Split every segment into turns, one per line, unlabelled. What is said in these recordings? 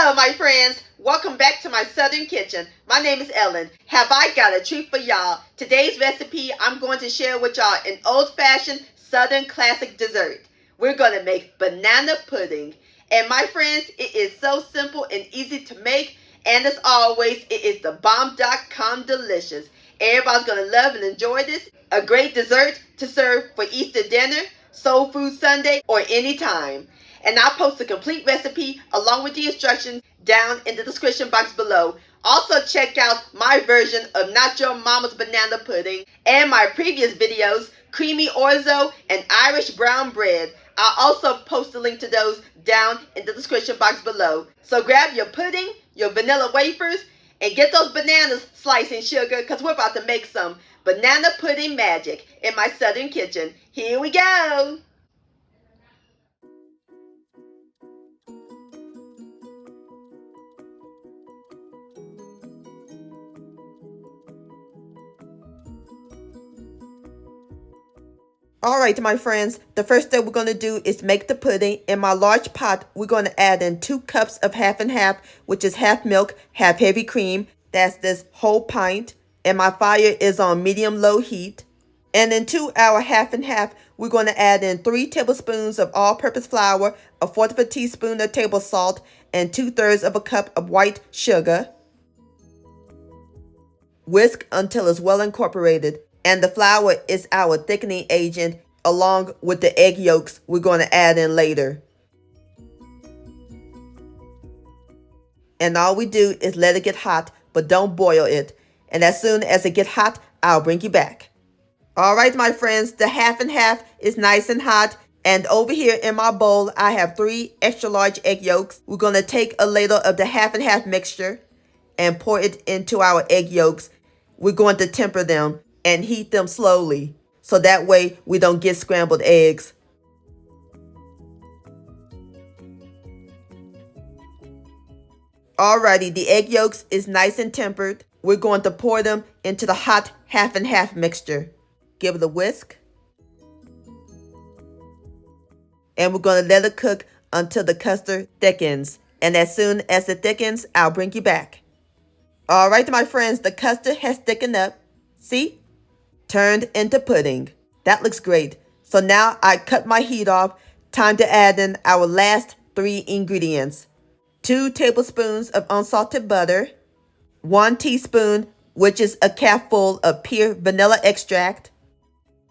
Hello, my friends. Welcome back to my Southern Kitchen. My name is Ellen. Have I got a treat for y'all? Today's recipe, I'm going to share with y'all an old-fashioned Southern classic dessert. We're going to make banana pudding. And my friends, it is so simple and easy to make. And as always, it is the bomb.com delicious. Everybody's going to love and enjoy this. A great dessert to serve for Easter dinner, Soul Food Sunday, or any time. And I'll post the complete recipe along with the instructions down in the description box below. Also check out my version of Not Your Mama's Banana Pudding and my previous videos, Creamy Orzo and Irish Brown Bread. I'll also post a link to those down in the description box below. So grab your pudding, your vanilla wafers, and get those bananas sliced in sugar because we're about to make some banana pudding magic in my Southern kitchen. Here we go! Alright, my friends, the first step we're going to do is make the pudding. In my large pot, we're going to add in 2 cups of half and half, which is half milk, half heavy cream. That's this whole pint. And my fire is on medium-low heat. And into our half and half, we're going to add in 3 tablespoons of all-purpose flour, 1/4 of a teaspoon of table salt, and 2/3 of a cup of white sugar. Whisk until it's well incorporated. And the flour is our thickening agent along with the egg yolks we're going to add in later. And all we do is let it get hot, but don't boil it. And as soon as it gets hot, I'll bring you back. Alright, my friends, the half and half is nice and hot. And over here in my bowl, I have 3 extra large egg yolks. We're going to take a ladle of the half and half mixture and pour it into our egg yolks. We're going to temper them and heat them slowly, so that way we don't get scrambled eggs. Alrighty, the egg yolks is nice and tempered. We're going to pour them into the hot half and half mixture. Give it a whisk. And we're going to let it cook until the custard thickens. And as soon as it thickens, I'll bring you back. Alright, my friends, the custard has thickened up. See? Turned into pudding. That looks great. So now I cut my heat off. Time to add in our last 3 ingredients. 2 tablespoons of unsalted butter. 1 teaspoon, which is a cupful of pure vanilla extract.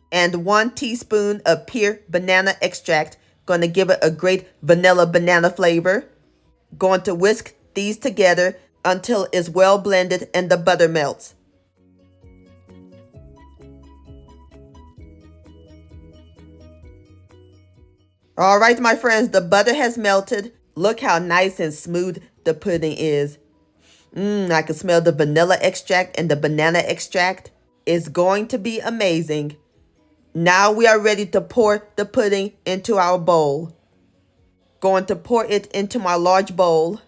And 1 teaspoon of pure banana extract. Going to give it a great vanilla banana flavor. Going to whisk these together until it's well blended and the butter melts. Alright, my friends, the butter has melted. Look how nice and smooth the pudding is. I can smell the vanilla extract and the banana extract. It's going to be amazing. Now we are ready to pour the pudding into our bowl. Going to pour it into my large bowl.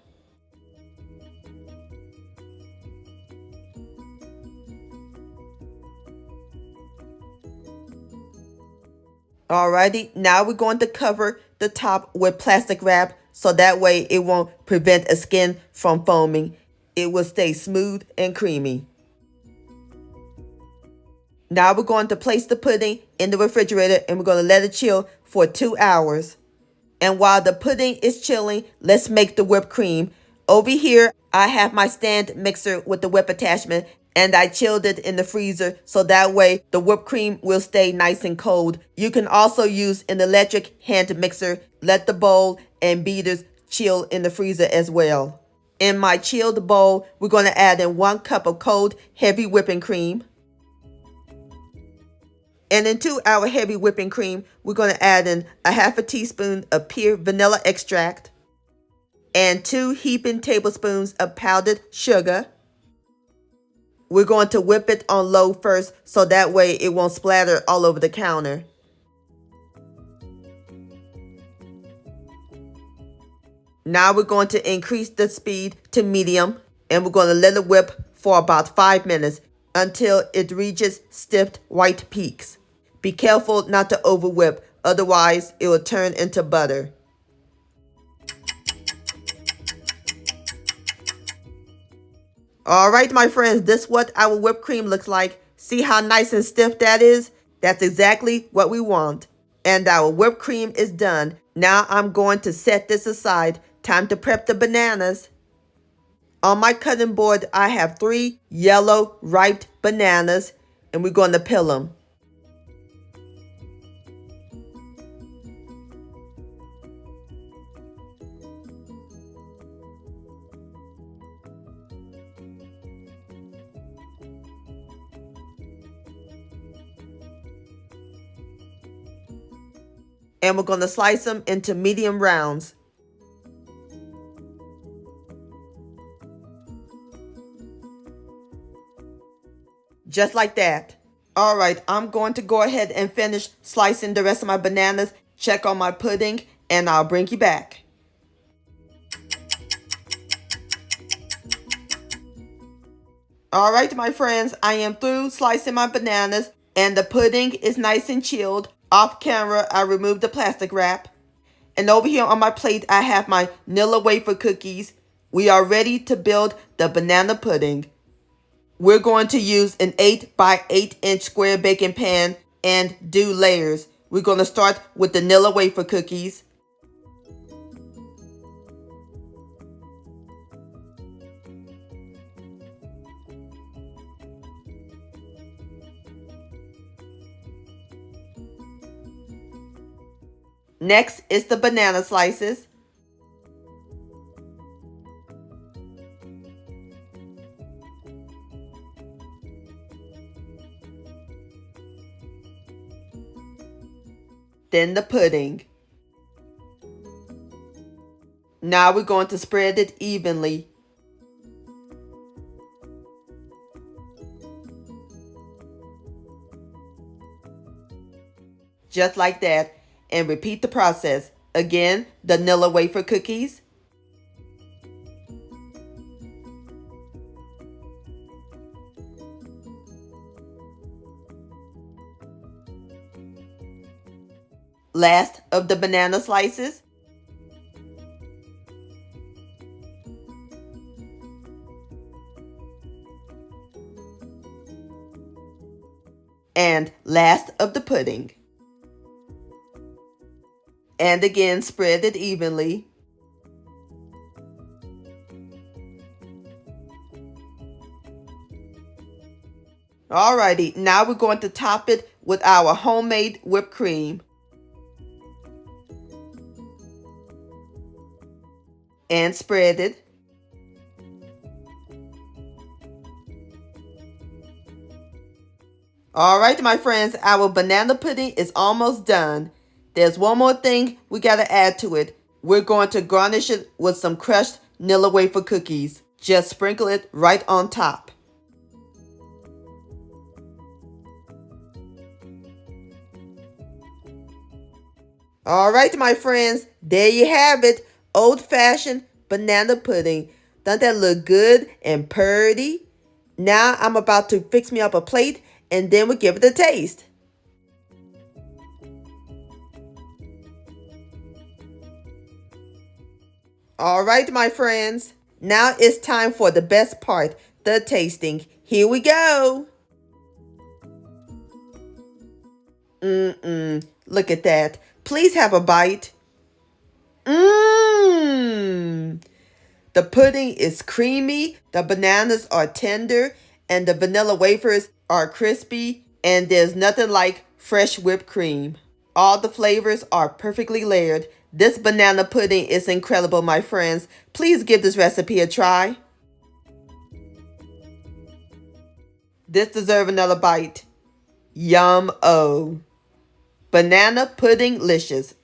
Alrighty, now we're going to cover the top with plastic wrap so that way it won't prevent a skin from foaming. It will stay smooth and creamy. Now we're going to place the pudding in the refrigerator and we're going to let it chill for 2 hours. And while the pudding is chilling, let's make the whipped cream. Over here, I have my stand mixer with the whip attachment. And I chilled it in the freezer so that way the whipped cream will stay nice and cold. You can also use an electric hand mixer. Let the bowl and beaters chill in the freezer as well. In my chilled bowl, we're going to add in 1 cup of cold, heavy whipping cream. And into our heavy whipping cream, we're going to add in 1/2 teaspoon of pure vanilla extract and 2 heaping tablespoons of powdered sugar. We're going to whip it on low first so that way it won't splatter all over the counter. Now we're going to increase the speed to medium and we're going to let it whip for about 5 minutes until it reaches stiff white peaks. Be careful not to over whip, otherwise it will turn into butter. All right, my friends, this is what our whipped cream looks like. See how nice and stiff that is? That's exactly what we want. And our whipped cream is done. Now I'm going to set this aside. Time to prep the bananas. On my cutting board, I have 3 yellow ripe bananas, and we're going to peel them. And we're going to slice them into medium rounds. Just like that. All right, I'm going to go ahead and finish slicing the rest of my bananas, check on my pudding, and I'll bring you back. All right, my friends, I am through slicing my bananas, and the pudding is nice and chilled. Off camera, I removed the plastic wrap. And over here on my plate, I have my Nila Wafer Cookies. We are ready to build the banana pudding. We're going to use an 8 by 8 inch square baking pan and do layers. We're going to start with the Nila Wafer Cookies. Next is the banana slices. Then the pudding. Now we're going to spread it evenly. Just like that. And repeat the process. Again, the Nila Wafer Cookies. Last of the banana slices. And last of the pudding. And again, spread it evenly. Alrighty, now we're going to top it with our homemade whipped cream. And spread it. Alright, my friends, our banana pudding is almost done. There's one more thing we gotta add to it. We're going to garnish it with some crushed Nila Wafer Cookies. Just sprinkle it right on top. Alright, my friends, there you have it. Old-fashioned banana pudding. Doesn't that look good and pretty? Now I'm about to fix me up a plate and then we'll give it a taste. All right, my friends. Now it's time for the best part, the tasting. Here we go. Look at that. Please have a bite. The pudding is creamy, the bananas are tender, and the vanilla wafers are crispy, and there's nothing like fresh whipped cream. All the flavors are perfectly layered. This banana pudding is incredible, my friends. Please give this recipe a try. This deserves another bite. Yum-o. Banana pudding-licious.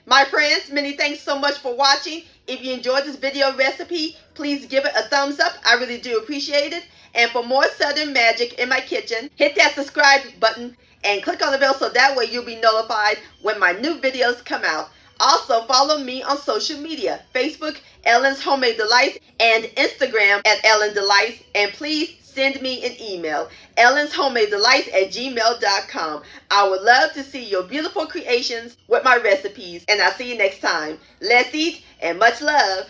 My friends, many thanks so much for watching. If you enjoyed this video recipe, please give it a thumbs up. I really do appreciate it. And for more Southern magic in my kitchen, hit that subscribe button and click on the bell so that way you'll be notified when my new videos come out. Also, follow me on social media, Facebook, Ellen's Homemade Delights, and Instagram at Ellen Delights. And please send me an email, ellenshomemadeDelights@gmail.com. I would love to see your beautiful creations with my recipes. And I'll see you next time. Let's eat and much love.